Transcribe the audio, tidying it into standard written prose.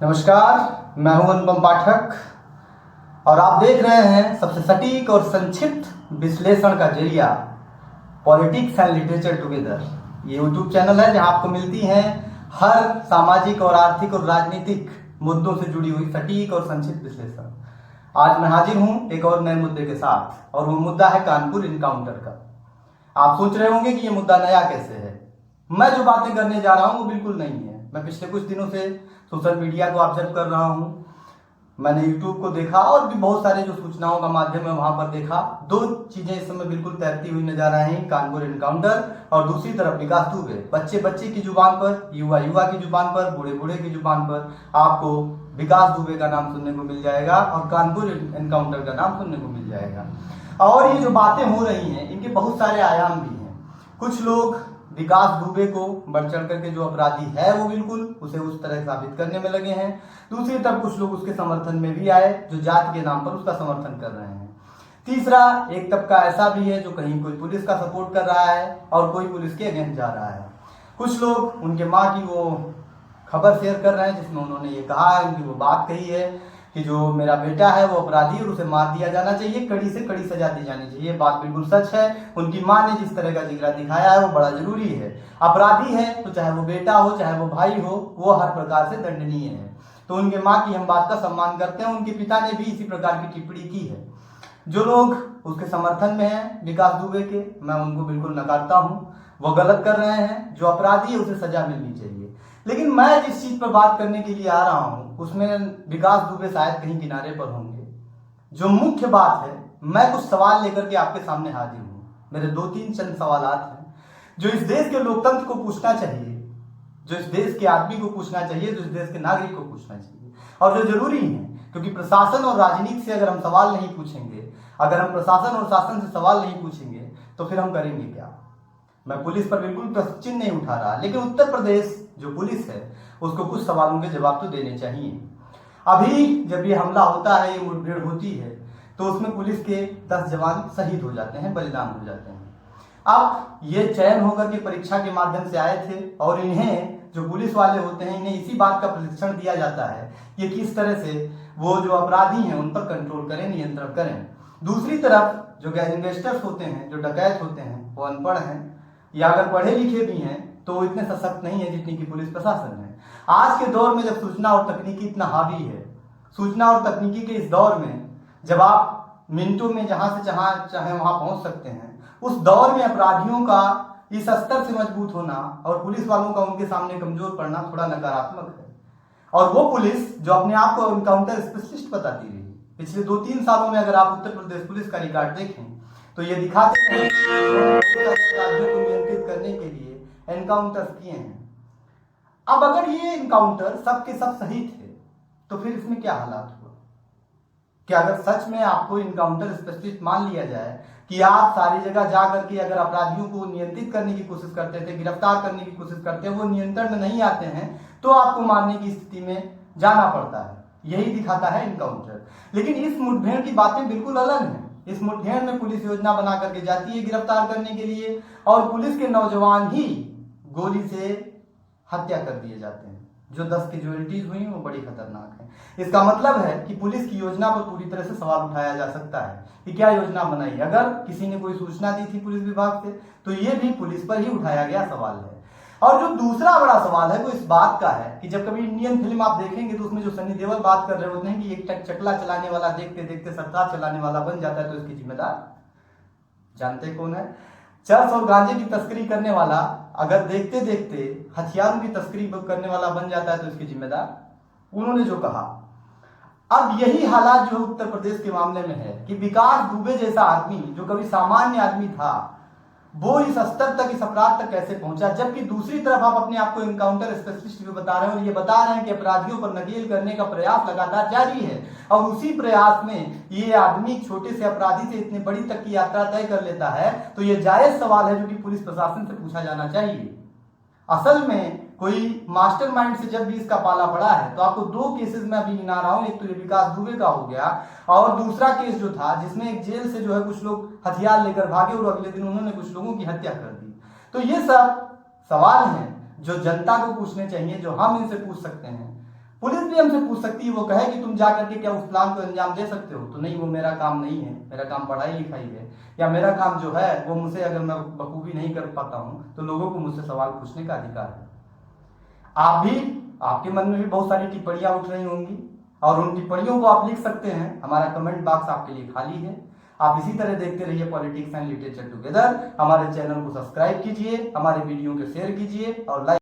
नमस्कार, मैं हूं अनुपम पाठक और आप देख रहे हैं सबसे सटीक और संक्षिप्त विश्लेषण का जरिया पॉलिटिक्स एंड लिटरेचर टुगेदर। ये यूट्यूब चैनल है जहां आपको मिलती हैं हर सामाजिक और आर्थिक और राजनीतिक मुद्दों से जुड़ी हुई सटीक और संक्षिप्त विश्लेषण। आज मैं हाजिर हूं एक और नए मुद्दे के साथ, और वो मुद्दा है कानपुर इनकाउंटर का। आप सोच रहे होंगे कि ये मुद्दा नया कैसे है। मैं जो बातें करने जा रहा हूं वो बिल्कुल नहीं है। मैं पिछले कुछ दिनों से सोशल मीडिया को ऑब्जर्व कर रहा हूं, मैंने यूट्यूब को देखा और भी बहुत सारे जो सूचनाओं का माध्यम है वहां पर देखा। दो चीजें इस समय बिल्कुल तैरती हुई नजर आ रही हैं, कानपुर इनकाउंटर और दूसरी तरफ विकास दुबे। बच्चे बच्चे की जुबान पर, युवा युवा की जुबान पर, बूढ़े बूढ़े की जुबान पर आपको विकास दुबे का नाम सुनने को मिल जाएगा और कानपुर इनकाउंटर का नाम सुनने को मिल जाएगा। और ये जो बातें हो रही हैं इनके बहुत सारे आयाम भी हैं। कुछ लोग विकास दुबे को बढ़ चढ़ करके जो अपराधी है वो बिल्कुल उसे उस तरह साबित करने में लगे हैं। दूसरी तरफ कुछ लोग उसके समर्थन में भी आए जो जाति के नाम पर उसका समर्थन कर रहे हैं। तीसरा एक तबका ऐसा भी है जो कहीं कोई पुलिस का सपोर्ट कर रहा है और कोई पुलिस के अगेंस्ट जा रहा है। कुछ लोग उनके माँ की वो खबर शेयर कर रहे हैं जिसमें उन्होंने ये कहा है, उनकी वो बात कही है कि जो मेरा बेटा है वो अपराधी और उसे मार दिया जाना चाहिए, कड़ी से कड़ी सजा दी जानी चाहिए। बात बिल्कुल सच है। उनकी माँ ने जिस तरह का जिगरा दिखाया है वो बड़ा जरूरी है। अपराधी है तो चाहे वो बेटा हो चाहे वो भाई हो, वो हर प्रकार से दंडनीय है। तो उनके माँ की हम बात का सम्मान करते हैं। उनके पिता ने भी इसी प्रकार की टिप्पणी की है। जो लोग उसके समर्थन में हैं विकास दुबे के, मैं उनको बिल्कुल नकारता हूँ। वो गलत कर रहे हैं। जो अपराधी है उसे सजा मिलनी चाहिए। लेकिन मैं जिस चीज पर बात करने के लिए आ रहा हूं उसमें विकास दुबे शायद कहीं किनारे पर होंगे। जो मुख्य बात है, मैं कुछ सवाल लेकर के आपके सामने हाजिर हूं। मेरे दो तीन चंद सवालात हैं जो इस देश के लोकतंत्र को पूछना चाहिए, जो इस देश के आदमी को पूछना चाहिए, जो इस देश के नागरिक को पूछना चाहिए और जो जरूरी है। क्योंकि प्रशासन और राजनीति से अगर हम सवाल नहीं पूछेंगे, अगर हम प्रशासन और शासन से सवाल नहीं पूछेंगे तो फिर हम करेंगे क्या। मैं पुलिस पर बिल्कुल प्रश्न चिन्ह नहीं उठा रहा, लेकिन उत्तर प्रदेश जो पुलिस है उसको कुछ सवालों के जवाब तो देने चाहिए। अभी जब ये हमला होता है, ये मुठभेड़ होती है, तो उसमें पुलिस के 10 जवान शहीद हो जाते हैं, बलिदान हो जाते हैं। अब ये चयन होकर के परीक्षा के माध्यम से आए थे और इन्हें जो पुलिस वाले होते हैं इन्हें इसी बात का प्रशिक्षण दिया जाता है कि किस तरह से वो जो अपराधी हैं उन पर कंट्रोल करें, नियंत्रण करें। दूसरी तरफ जो गैंगस्टर्स होते हैं, जो डकैत होते हैं, वो अनपढ़ हैं या अगर पढ़े लिखे भी हैं तो वो इतने सशक्त नहीं है जितनी की पुलिस प्रशासन है। आज के दौर में जब सूचना और तकनीकी इतना हावी है, सूचना और तकनीकी के इस दौर में जब आप मिनटों में जहां से चाहे वहां पहुंच सकते हैं, उस दौर में अपराधियों का इस स्तर से मजबूत होना और पुलिस वालों का उनके सामने कमजोर पड़ना थोड़ा नकारात्मक है। और वो पुलिस जो अपने आप को एनकाउंटर स्पेशलिस्ट बताती रही, पिछले 2-3 सालों में अगर आप उत्तर प्रदेश पुलिस का रिकॉर्ड देखें तो ये दिखाते हैं अपराधियों को नियंत्रित करने के लिए एनकाउंटर्स किए हैं। अब अगर ये एनकाउंटर सबके सब सही थे तो फिर इसमें क्या हालात हुआ। क्या अगर सच में आपको एनकाउंटर स्पेशलिस्ट मान लिया जाए कि आप सारी जगह जा करके अगर अपराधियों को नियंत्रित करने की कोशिश करते थे, गिरफ्तार करने की कोशिश करते हैं, वो नियंत्रण में नहीं आते हैं तो आपको मारने की स्थिति में जाना पड़ता है। यही दिखाता है एनकाउंटर। लेकिन इस मुठभेड़ की बातें बिल्कुल अलग हैं। इस मुठभेड़ में पुलिस योजना बना करके जाती है गिरफ्तार करने के लिए और पुलिस के नौजवान ही गोली से हत्या कर दिए जाते हैं। जो 10 कैजुअल्टीज हुई वो बड़ी खतरनाक है। इसका मतलब है कि पुलिस की योजना पर पूरी तरह से सवाल उठाया जा सकता है कि क्या योजना बनाई। अगर किसी ने कोई सूचना दी थी पुलिस विभाग से तो ये भी पुलिस पर ही उठाया गया सवाल है। और जो दूसरा बड़ा सवाल है वो इस बात का है कि जब कभी इंडियन फिल्म आप देखेंगे तो उसमें जो सनी देओल बात कर रहे होते हैं कि एक चकला चलाने वाला देखते देखते सरकार चलाने वाला बन जाता है, तो इसकी जिम्मेदार जानते कौन है। चरस और गांजे की तस्करी करने वाला अगर देखते देखते हथियारों की तस्करी करने वाला बन जाता है तो इसकी जिम्मेदार उन्होंने जो कहा। अब यही हालात जो उत्तर प्रदेश के मामले में है कि विकास दुबे जैसा आदमी जो कभी सामान्य आदमी था वो इस स्तर तक, इस अपराध तक कैसे पहुंचा। जबकि दूसरी तरफ आप अपने आप को एनकाउंटर स्पेशलिस्ट भी बता रहे हैं और ये बता रहे हैं कि अपराधियों पर नकेल करने का प्रयास लगातार जारी है और उसी प्रयास में ये आदमी छोटे से अपराधी से इतने बड़ी तक की यात्रा तय कर लेता है। तो ये जायज सवाल है जो कि पुलिस प्रशासन से पूछा जाना चाहिए। असल में कोई मास्टरमाइंड से जब भी इसका पाला पड़ा है तो आपको 2 केसेस में अभी गिना रहा हूं। एक तो ये विकास दुबे का हो गया और दूसरा केस जो था जिसमें एक जेल से जो है कुछ लोग हथियार लेकर भागे और अगले दिन उन्होंने कुछ लोगों की हत्या कर दी। तो ये सब सवाल हैं जो जनता को पूछने चाहिए, जो हम इनसे पूछ सकते हैं। पुलिस भी हमसे पूछ सकती है, वो कहे कि तुम जा करके क्या उस प्लान को अंजाम दे सकते हो, तो नहीं, वो मेरा काम नहीं है, मेरा काम पढ़ाई लिखाई है, या मेरा काम जो है वो मुझसे अगर मैं बखूबी नहीं कर पाता हूँ तो लोगों को मुझसे सवाल पूछने का अधिकार है। आप भी, आपके मन में भी बहुत सारी टिप्पणियां उठ रही होंगी और उन टिप्पणियों को आप लिख सकते हैं, हमारा कमेंट बॉक्स आपके लिए खाली है। आप इसी तरह देखते रहिए पॉलिटिक्स एंड लिटरेचर टुगेदर। हमारे चैनल को सब्सक्राइब कीजिए, हमारे वीडियो को शेयर कीजिए और लाइक